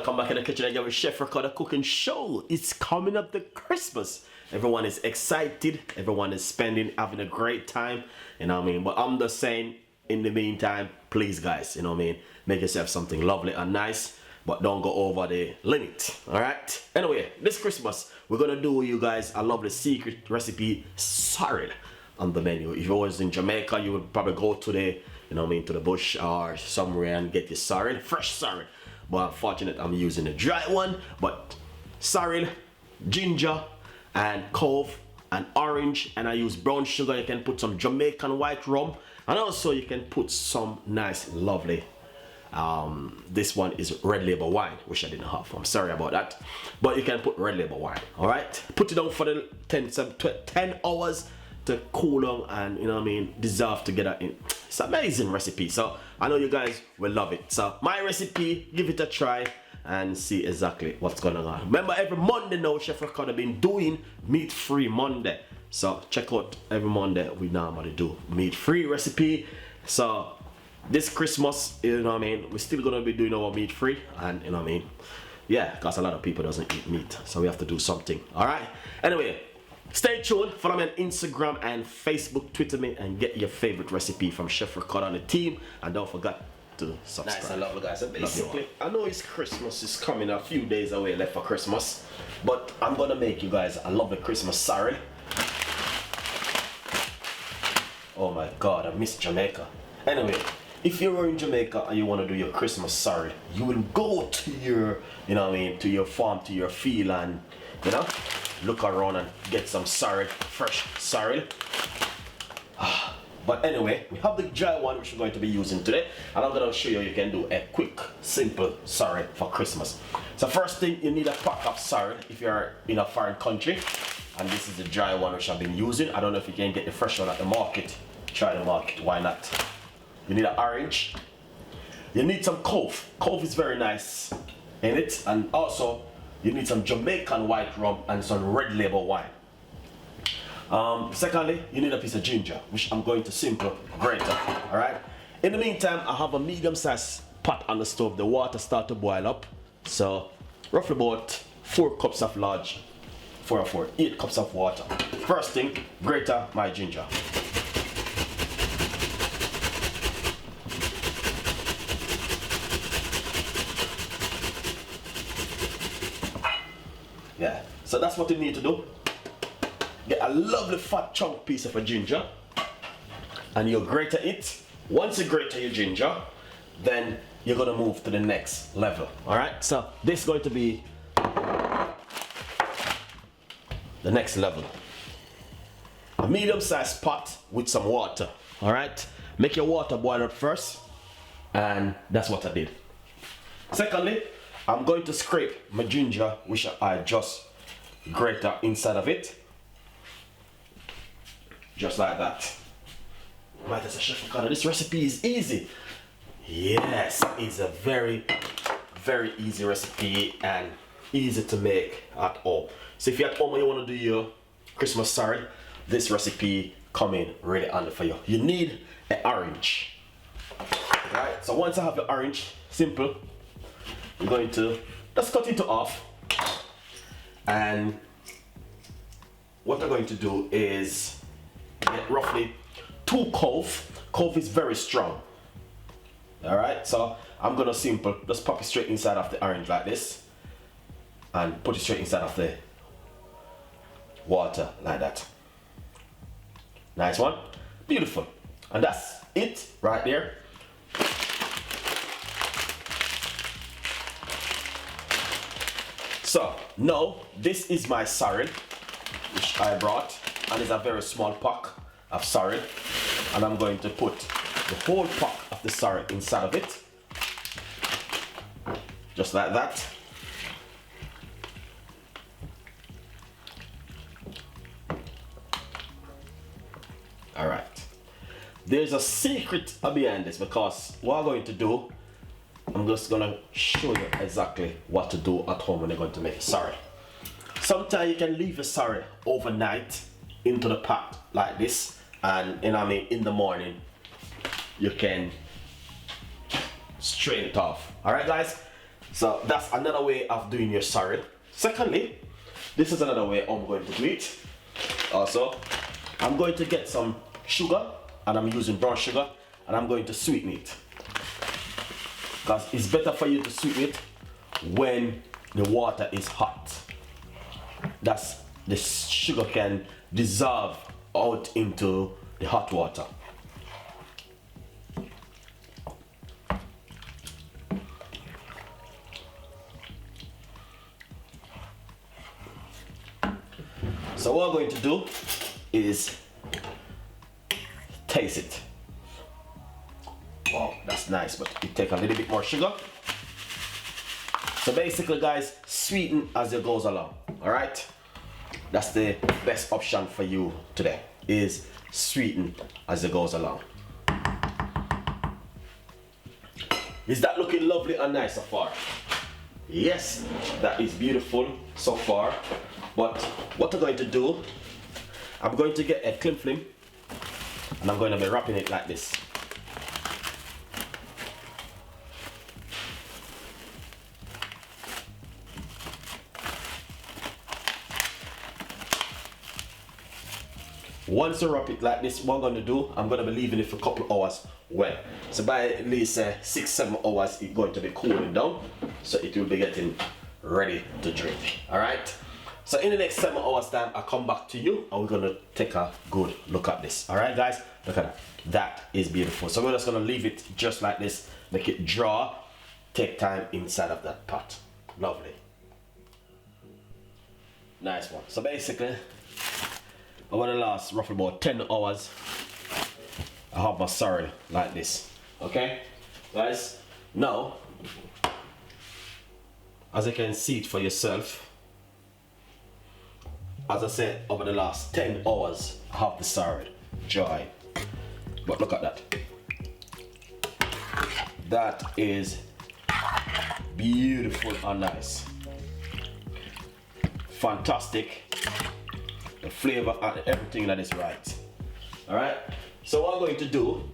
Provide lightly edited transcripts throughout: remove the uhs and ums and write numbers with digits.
welcome back in the kitchen again with Chef Ricardo cooking show. It's coming up to Christmas. Everyone is excited. Everyone is having a great time. You know what I mean? But I'm just saying, in the meantime, please guys, you know what I mean? Make yourself something lovely and nice, but don't go over the limit, all right? Anyway, this Christmas, we're gonna do you guys a lovely secret recipe, sorrel, on the menu. If you was in Jamaica, you would probably go to the, you know what I mean, to the bush or somewhere and get your sorrel, fresh sorrel. But unfortunately, I'm using a dry one. But sorrel, ginger, and clove, and orange, and I use brown sugar. You can put some Jamaican white rum, and also you can put some nice, lovely. This one is red label wine, which I didn't have. I'm sorry about that, but you can put red label wine. All right, put it on for the 10 hours to cool down, and you know what I mean, dissolve together. It's an amazing recipe, so I know you guys will love it. So my recipe, give it a try and see exactly what's going on. Remember, every Monday now, Chef Ricardo been doing meat-free Monday. So check out every Monday we normally do meat-free recipe. So this Christmas, you know what I mean, we're still gonna be doing our meat-free, and you know what I mean, yeah, because a lot of people doesn't eat meat, so we have to do something. All right. Anyway, stay tuned. Follow me on Instagram and Facebook. Twitter me and get your favorite recipe from Chef Ricardo and the team. And don't forget to subscribe. Nice and lovely, guys. And basically, I know it's Christmas is coming, a few days away left for Christmas, but I'm gonna make you guys a lovely Christmas sorrel. Oh my God, I miss Jamaica. Anyway, if you're in Jamaica and you want to do your Christmas sorrel, you will go to your, you know what I mean, to your farm, to your field, and you know, look around and get some sorrel, fresh sorrel. But anyway, we have the dry one which we're going to be using today, and I'm going to show you you can do a quick, simple sorrel for Christmas. So first thing, you need a pack of sorrel if you're in a foreign country, and this is the dry one which I've been using. I don't know if you can get the fresh one at the market. Try the market, why not? You need an orange. You need some clove. Clove is very nice in it, and also you need some Jamaican white rum and some red label wine. Secondly, you need a piece of ginger, which I'm going to simple grate up. All right. In the meantime, I have a medium-sized pot on the stove. The water start to boil up, so roughly about 4 cups of large, 8 cups of water. First thing, grate up my ginger. Yeah, so that's what you need to do. Get a lovely fat chunk piece of a ginger, and you grate it. Once you grate your ginger, then you're gonna move to the next level. All right, so this is going to be the next level. A medium-sized pot with some water. All right, make your water boil up first, and that's what I did. Secondly, I'm going to scrape my ginger, which I just grate up inside of it. Just like that. Right, as a Chef Ricardo, this recipe is easy. Yes, it's a very, very easy recipe and easy to make at all. So if you're at home and you want to do your Christmas sorrel, this recipe come in really handy for you. You need an orange. Right, so once I have the orange, simple, you're going to just cut it half, and what I'm going to do is get roughly 2 clove. Clove is very strong. All right, so I'm gonna simple just pop it straight inside of the orange like this, and put it straight inside of the water like that. Nice one, beautiful, and that's it right there. So now this is my sorrel, which I brought, and it's a very small pack of sorrel, and I'm going to put the whole pack of the sorrel inside of it, just like that. All right. There's a secret behind this, because what I'm going to do, I'm just gonna show you exactly what to do at home when you're going to make a sorrel. Sometimes you can leave a sorrel overnight into the pot like this, and you know what I mean, in the morning you can strain it off. All right guys, So that's another way of doing your sorrel. Secondly, this is another way I'm going to do it. Also, I'm going to get some sugar, and I'm using brown sugar, and I'm going to sweeten it. Because it's better for you to sweeten it when the water is hot. That's the sugar can dissolve out into the hot water. So what I'm going to do is taste it. Wow, that's nice, but you take a little bit more sugar. So basically, guys, sweeten as it goes along. All right, that's the best option for you today, is sweeten as it goes along. Is that looking lovely and nice so far? Yes, that is beautiful so far. But what I'm going to do, I'm going to get a cling film, and I'm going to be wrapping it like this. Once you wrap it like this, what I'm going to do, I'm going to be leaving it for a couple of hours well. So by at least 6-7 hours, it's going to be cooling down, so it will be getting ready to drink. All right. So in the next 7 hours time, I'll come back to you, and we're going to take a good look at this. All right, guys, look at that. That is beautiful. So we're just going to leave it just like this, make it draw, take time inside of that pot. Lovely. Nice one. So basically, over the last roughly about 10 hours, I have my sorrel like this. Okay, guys. Now, as you can see it for yourself, as I said, over the last 10 hours, I have the sorrel dry. But look at that. That is beautiful and nice. Fantastic. The flavor and everything that is right. Alright, so what I'm going to do,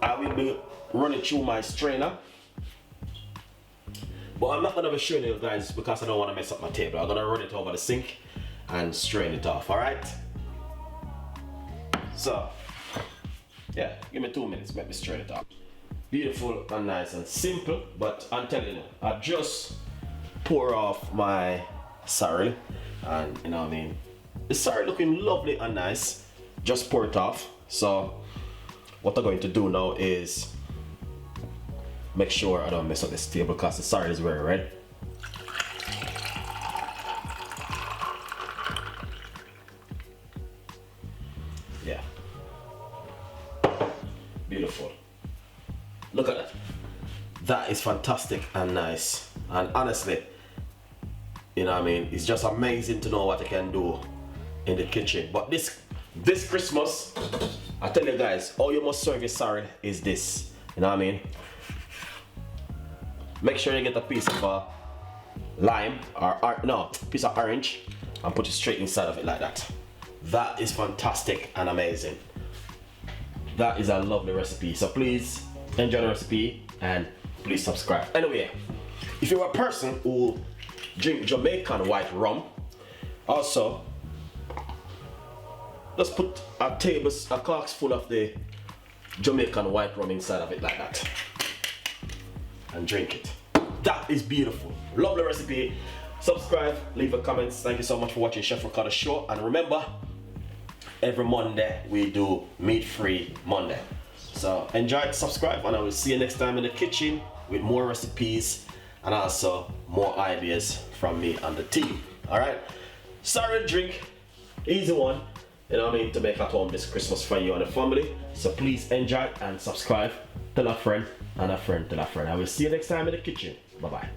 I will be running through my strainer, but I'm not going to be showing you guys because I don't want to mess up my table. I'm going to run it over the sink and strain it off. Alright, so yeah, give me 2 minutes, let me strain it off. Beautiful and nice and simple, but I'm telling you, I just pour off my sorrel, and you know what I mean, the sorrel looking lovely and nice. Just pour it off. So what I'm going to do now is make sure I don't mess up this table because the sorrel is very red. Yeah, beautiful. Look at that. That is fantastic and nice, and honestly, you know what I mean, it's just amazing to know what I can do in the kitchen. But this Christmas, I tell you guys, all you must serve your sorrel is this. You know what I mean? Make sure you get a piece of lime or no, piece of orange, and put it straight inside of it like that. That is fantastic and amazing. That is a lovely recipe. So please enjoy the recipe and please subscribe. Anyway, if you're a person who drink Jamaican white rum, also just put a corks full of the Jamaican white rum inside of it like that and drink it. That is beautiful. Lovely recipe. Subscribe, leave a comment. Thank you so much for watching Chef Ricardo show, and remember, every Monday we do meat-free Monday. So enjoy it, subscribe, and I will see you next time in the kitchen with more recipes and also more ideas from me and the team. Alright, sorrel drink, easy one, you know what I mean, to make at home this Christmas for you and the family. So please enjoy and subscribe. Tell a friend and a friend tell a friend. I will see you next time in the kitchen. Bye bye.